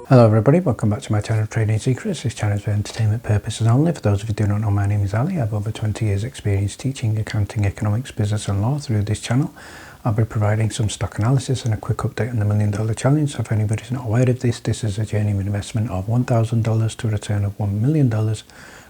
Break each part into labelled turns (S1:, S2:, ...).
S1: Hello everybody, welcome back to my channel Trading Secrets. This channel is for entertainment purposes only. For those of you who do not know, my name is Ali. I have over 20 years experience teaching accounting, economics, business and law through this channel. I'll be providing some stock analysis and a quick update on the $1 Million Challenge. So if anybody's not aware of this is a journey of investment of $1,000 to a return of $1 million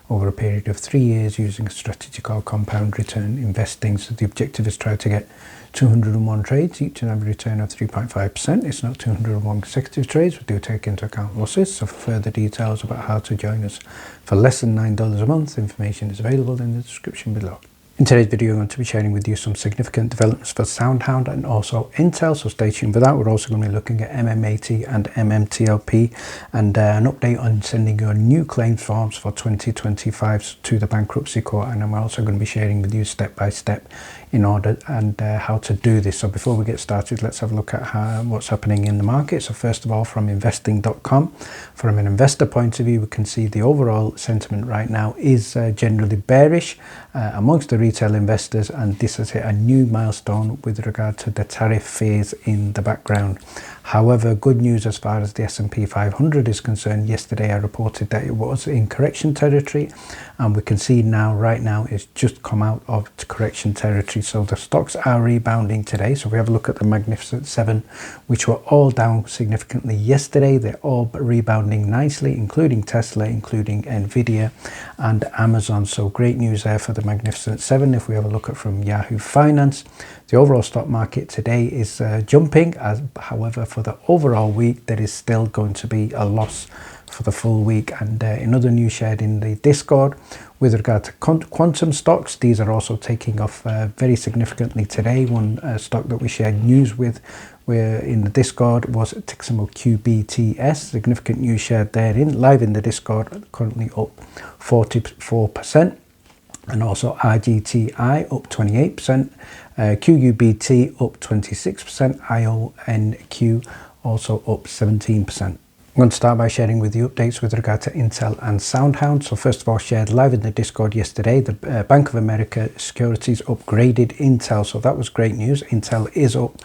S1: over a period of 3 years using a strategy called compound return investing. So the objective is try to get 201 trades, each an average return of 3.5%. It's not 201 consecutive trades. We do take into account losses. So for further details about how to join us for less than $9 a month, information is available in the description below. In today's video, I'm going to be sharing with you some significant developments for SOUN and also Intel, so stay tuned for that. We're also going to be looking at MMAT and MMTLP and an update on sending your new claims forms for 2025 to the bankruptcy court, and I'm also going to be sharing with you step by step in order and how to do this. So before we get started, let's have a look at what's happening in the market. So first of all, from investing.com, from an investor point of view, we can see the overall sentiment right now is generally bearish amongst the retail investors, and this has hit a new milestone with regard to the tariff phase in the background. However, good news as far as the S&P 500 is concerned. Yesterday I reported that it was in correction territory, and we can see now, right now, it's just come out of correction territory. So the stocks are rebounding today. So if we have a look at the Magnificent Seven, which were all down significantly yesterday, they're all rebounding nicely, including Tesla, including Nvidia and Amazon. So great news there for the Magnificent Seven. If we have a look at from Yahoo Finance, the overall stock market today is jumping, however for the overall week there is still going to be a loss for the full week. And in other news shared in the Discord with regard to quantum stocks, these are also taking off very significantly today. One stock that we shared news with in the Discord was ticker symbol QBTS. Significant news shared there live in the Discord, currently up 44%. And also RGTI up 28%, QUBT up 26%, IONQ also up 17%. I'm going to start by sharing with you updates with regard to Intel and SOUN. So first of all, shared live in the Discord yesterday, the Bank of America Securities upgraded Intel. So that was great news. Intel is up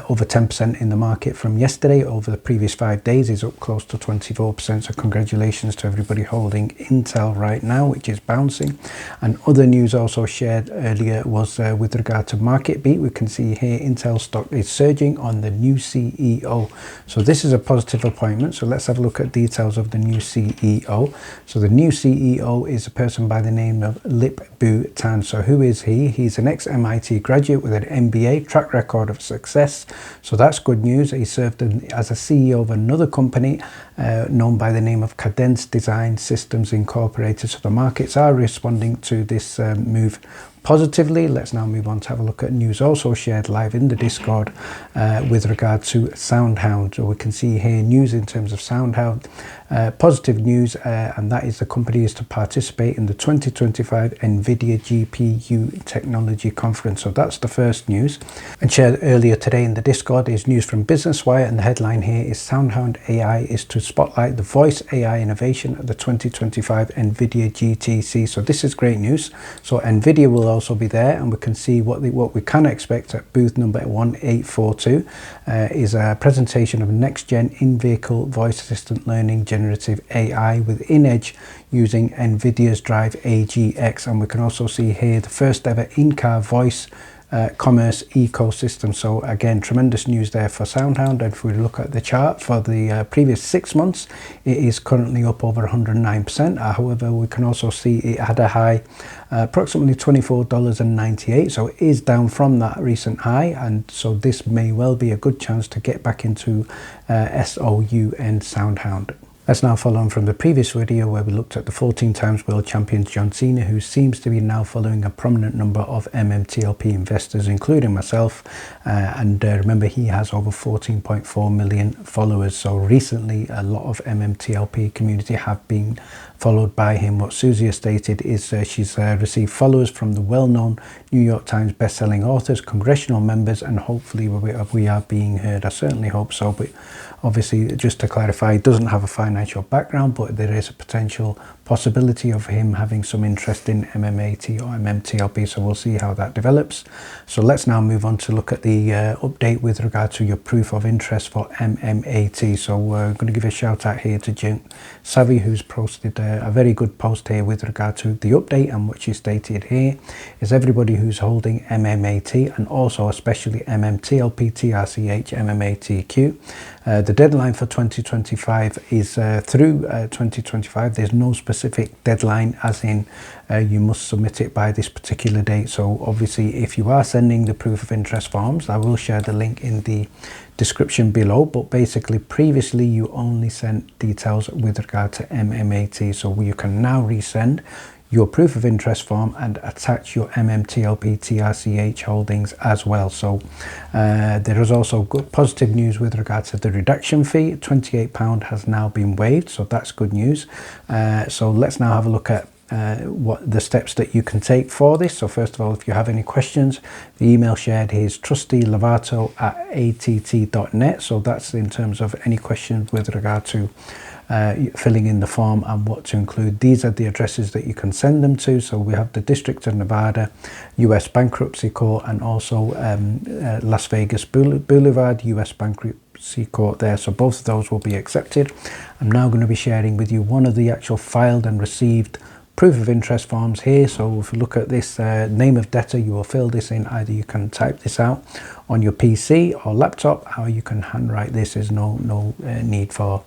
S1: over 10% in the market from yesterday. Over the previous 5 days is up close to 24%. So congratulations to everybody holding Intel right now, which is bouncing. And other news also shared earlier was with regard to market beat. We can see here Intel stock is surging on the new CEO. So this is a positive appointment. So let's have a look at details of the new CEO. So the new CEO is a person by the name of Lip-Bu Tan. So who is he? He's an ex-MIT graduate with an MBA, track record of success. So that's good news. He served as a CEO of another company known by the name of Cadence Design Systems Incorporated. So the markets are responding to this move positively. Let's now move on to have a look at news also shared live in the Discord with regard to SOUN. So we can see here news in terms of SOUN, positive news, and that is the company is to participate in the 2025 NVIDIA GPU Technology Conference. So that's the first news. And shared earlier today in the Discord is news from Business Wire, and the headline here is SOUN AI is to spotlight the voice AI innovation at the 2025 NVIDIA GTC. So this is great news. So NVIDIA will also be there, and we can see what we can expect at booth number 1842 is a presentation of next gen in-vehicle voice assistant learning generative AI with in-edge using NVIDIA's Drive AGX. And we can also see here the first ever in-car voice commerce ecosystem. So again, tremendous news there for SOUN. And if we look at the chart for the previous 6 months, it is currently up over 109%. However, we can also see it had a high approximately $24.98, so it is down from that recent high, and so this may well be a good chance to get back into SOUN. Let's now follow on from the previous video where we looked at the 14 times world champion John Cena, who seems to be now following a prominent number of MMTLP investors, including myself. Remember, he has over 14.4 million followers. So recently, a lot of MMTLP community have been followed by him. What Susie has stated is she's received followers from the well-known New York Times best-selling authors, congressional members, and hopefully we are being heard. I certainly hope so. But obviously, just to clarify, he doesn't have a financial background, but there is a potential possibility of him having some interest in MMAT or MMTLP, so we'll see how that develops. So let's now move on to look at the update with regard to your proof of interest for MMAT. So we're going to give a shout out here to Jim Savvy, who's posted a very good post here with regard to the update, and what she stated here is everybody who's holding MMAT and also especially MMTLP, TRCH, MMATQ, the deadline for 2025 is through 2025. There's no specific deadline as in you must submit it by this particular date. So obviously if you are sending the proof of interest forms, I will share the link in the description below, but basically previously you only sent details with regard to MMAT, so you can now resend your proof of interest form and attach your MMTLP TRCH holdings as well. So there is also good positive news with regard to the reduction fee. £28 has now been waived, so that's good news. So let's now have a look at what the steps that you can take for this. So first of all, if you have any questions, the email shared here is trustylavato@att.net. so that's in terms of any questions with regard to filling in the form and what to include. These are the addresses that you can send them to. So we have the District of Nevada, US Bankruptcy Court, and also Las Vegas Boulevard, US Bankruptcy Court there. So both of those will be accepted. I'm now going to be sharing with you one of the actual filed and received proof of interest forms here. So if you look at this name of debtor, you will fill this in. Either you can type this out on your PC or laptop, or you can handwrite this. There's no need for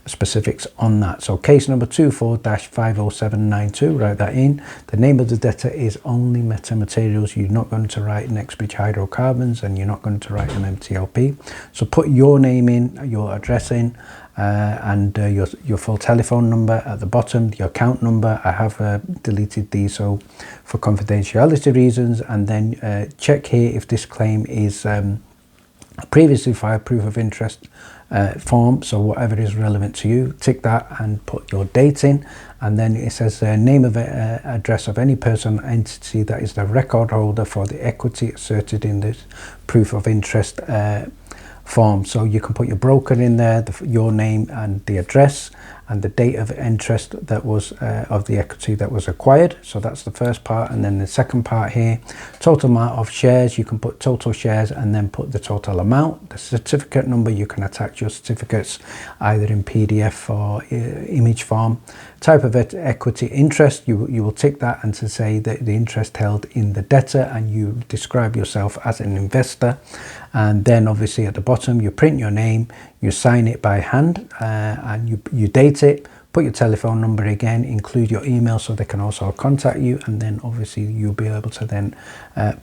S1: specifics on that. So case number 24-50792, write that in. The name of the debtor is only Metamaterials. You're not going to write Nextbridge Hydrocarbons, and you're not going to write MMTLP. So put your name in, your address in, and your full telephone number at the bottom, your account number. I have deleted these so for confidentiality reasons, and then check here if this claim is previously filed proof of interest form. So whatever is relevant to you, tick that and put your date in, and then it says name of address of any person or entity that is the record holder for the equity asserted in this proof of interest form. So you can put your broker in there, your name and the address and the date of interest that was of the equity that was acquired. So that's the first part. And then the second part here, total amount of shares, you can put total shares and then put the total amount. The certificate number, you can attach your certificates either in PDF or image form. Type of equity interest, you will tick that and to say that the interest held in the debtor, and you describe yourself as an investor. And then obviously at the bottom you print your name, you sign it by hand, and you date it, put your telephone number again, include your email so they can also contact you, and then obviously you'll be able to then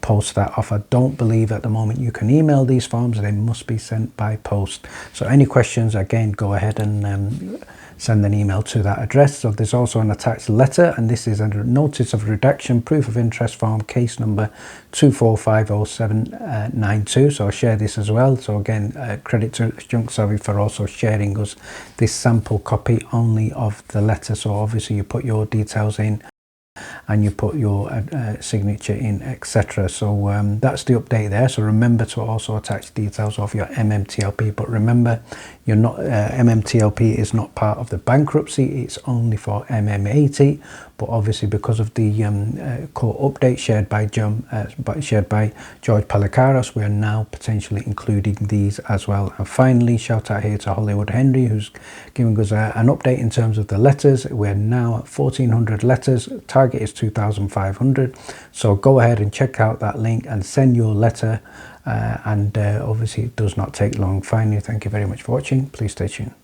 S1: post that off. I don't believe at the moment you can email these forms, they must be sent by post. So any questions, again, go ahead and send an email to that address. So there's also an attached letter, and this is a notice of reduction proof of interest form, case number 24-50792. So I'll share this as well. So again, credit to Junk Savvy for also sharing us this sample copy only of the letter. So obviously you put your details in and you put your signature in, etc. So that's the update there. So remember to also attach details of your MMTLP, but remember you're not MMTLP is not part of the bankruptcy, it's only for MMAT. But obviously because of the court update shared by George Palikaros, we are now potentially including these as well. And finally, shout out here to Hollywood Henry, who's giving us an update in terms of the letters. We're now at 1,400 letters, target is 2,500. So go ahead and check out that link and send your letter, and obviously it does not take long. Finally, thank you very much for watching. Please stay tuned.